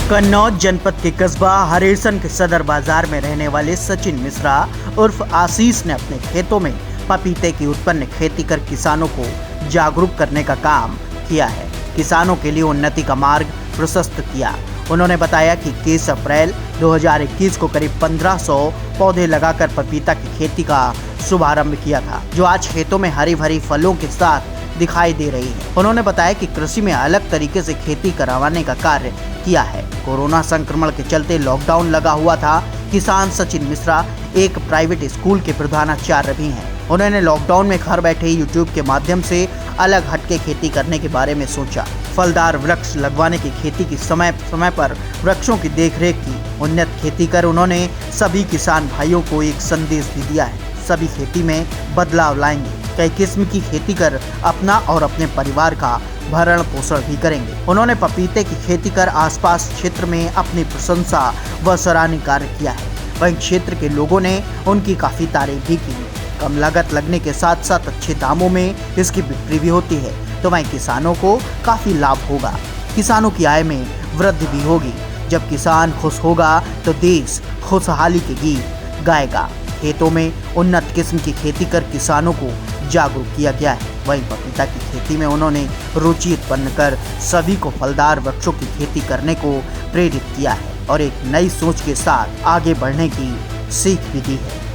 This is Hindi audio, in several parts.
कन्नौज जनपद के कस्बा हरेरसन के सदर बाजार में रहने वाले सचिन मिश्रा उर्फ आशीष ने अपने खेतों में पपीते की उत्पन्न खेती कर किसानों को जागरूक करने का काम किया है। किसानों के लिए उन्नति का मार्ग प्रशस्त किया। उन्होंने बताया कि 21 अप्रैल 2021 को करीब 1500 पौधे लगाकर पपीता की खेती का शुभारंभ किया था, जो आज खेतों में हरी भरी फलों के साथ दिखाई दे रही है। उन्होंने बताया कि कृषि में अलग तरीके से खेती करवाने का कार्य किया है। कोरोना संक्रमण के चलते लॉकडाउन लगा हुआ था। किसान सचिन मिश्रा एक प्राइवेट स्कूल के प्रधानाचार्य भी हैं। उन्होंने लॉकडाउन में घर बैठे यूट्यूब के माध्यम से अलग हटके खेती करने के बारे में सोचा। फलदार वृक्ष लगवाने की खेती की समय समय पर वृक्षों की देखरेख की। उन्नत खेती कर उन्होंने सभी किसान भाइयों को एक संदेश भी दिया है। सभी खेती में बदलाव लाएंगे, कई किस्म की खेती कर अपना और अपने परिवार का भरण पोषण भी करेंगे। उन्होंने पपीते की खेती कर आसपास क्षेत्र में अपनी प्रशंसा व सराहनीय कार्य किया है। वहीं क्षेत्र के लोगों ने उनकी काफी तारीफ भी की। कम लागत लगने के साथ साथ अच्छे दामों में इसकी बिक्री भी होती है, तो वहीं किसानों को काफी लाभ होगा। किसानों की आय में वृद्धि भी होगी। जब किसान खुश होगा तो देश खुशहाली के गीत गाएगा। खेतों में उन्नत किस्म की खेती कर किसानों को जागरूक किया गया है। वहीं पपीता की खेती में उन्होंने रुचि उत्पन्न कर सभी को फलदार वृक्षों की खेती करने को प्रेरित किया है और एक नई सोच के साथ आगे बढ़ने की सीख भी दी है।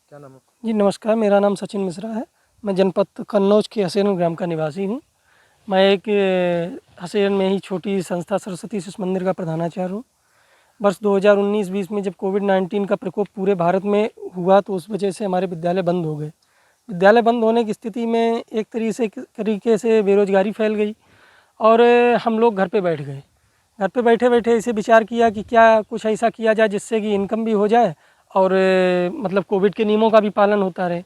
क्या नाम है? जी नमस्कार, मेरा नाम सचिन मिश्रा है। मैं जनपद कन्नौज के हसेरन ग्राम का निवासी हूँ। मैं एक हसेरन में ही छोटी संस्था सरस्वती शिशु मंदिर का प्रधानाचार्य हूँ। वर्ष 2019-20 में जब कोविड-19 का प्रकोप पूरे भारत में हुआ तो उस वजह से हमारे विद्यालय बंद हो गए। विद्यालय बंद होने की स्थिति में एक तरीके से बेरोजगारी फैल गई और हम लोग घर पे बैठ गए। घर पे बैठे बैठे ऐसे विचार किया कि क्या कुछ ऐसा किया जाए जिससे कि इनकम भी हो जाए और मतलब कोविड के नियमों का भी पालन होता रहे।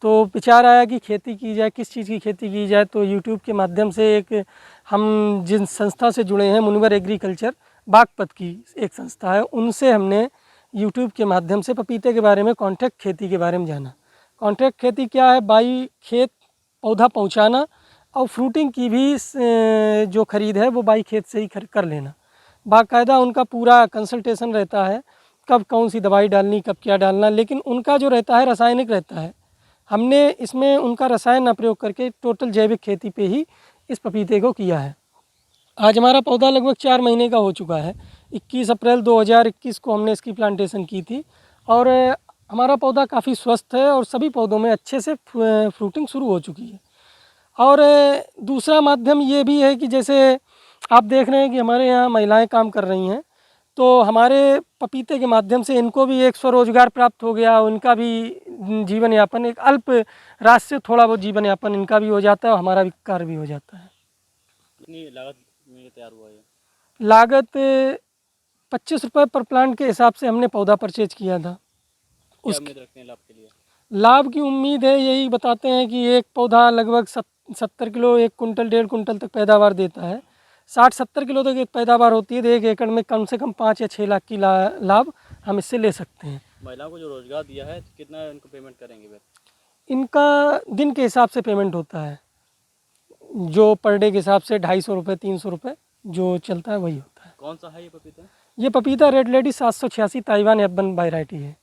तो विचार आया कि खेती की जाए, किस चीज़ की खेती की जाए। तो यूट्यूब के माध्यम से एक हम जिन संस्था से जुड़े हैं, मुनिवर एग्रीकल्चर बागपत की एक संस्था है, उनसे हमने यूट्यूब के माध्यम से पपीते के बारे में कॉन्ट्रैक्ट खेती के बारे में जाना। कॉन्ट्रैक्ट खेती क्या है? बाई खेत पौधा पहुंचाना और फ्रूटिंग की भी जो खरीद है वो बाई खेत से ही कर लेना। बाकायदा उनका पूरा कंसल्टेशन रहता है, कब कौन सी दवाई डालनी, कब क्या डालना, लेकिन उनका जो रहता है रासायनिक रहता है। हमने इसमें उनका रसायन न प्रयोग करके टोटल जैविक खेती पे ही इस पपीते को किया है। आज हमारा पौधा लगभग 4 महीने का हो चुका है। 21 अप्रैल 2021 को हमने इसकी प्लांटेशन की थी और हमारा पौधा काफ़ी स्वस्थ है और सभी पौधों में अच्छे से फ्रूटिंग शुरू हो चुकी है। और दूसरा माध्यम ये भी है कि जैसे आप देख रहे हैं कि हमारे यहाँ महिलाएं काम कर रही हैं, तो हमारे पपीते के माध्यम से इनको भी एक स्वरोजगार प्राप्त हो गया। उनका भी जीवन यापन एक अल्प राशि से थोड़ा बहुत जीवन यापन इनका भी हो जाता है और हमारा भी कार्य भी हो जाता है। कितनी लागत में तैयार हुआ है? लागत 25 रुपये पर प्लांट के हिसाब से हमने पौधा परचेज किया था। क्या उम्मीद रखते हैं लाभ के लिए? लाभ की उम्मीद है, यही बताते हैं कि एक पौधा लगभग 70 किलो 1 कुंटल 1.5 कुंटल तक पैदावार देता है। 60-70 किलो तक एक पैदावार होती है, तो 1 एकड़ में कम से कम 5 या 6 लाख की लाभ हम इससे ले सकते हैं। महिलाओं को जो रोजगार दिया है तो कितना इनको पेमेंट करेंगे फिर? इनका दिन के हिसाब से पेमेंट होता है, जो पर डे के हिसाब से 250 रुपये 300 रुपये जो चलता है वही होता है। कौन सा है ये पपीता? ये पपीता red lady 786 Taiwan F1 variety है।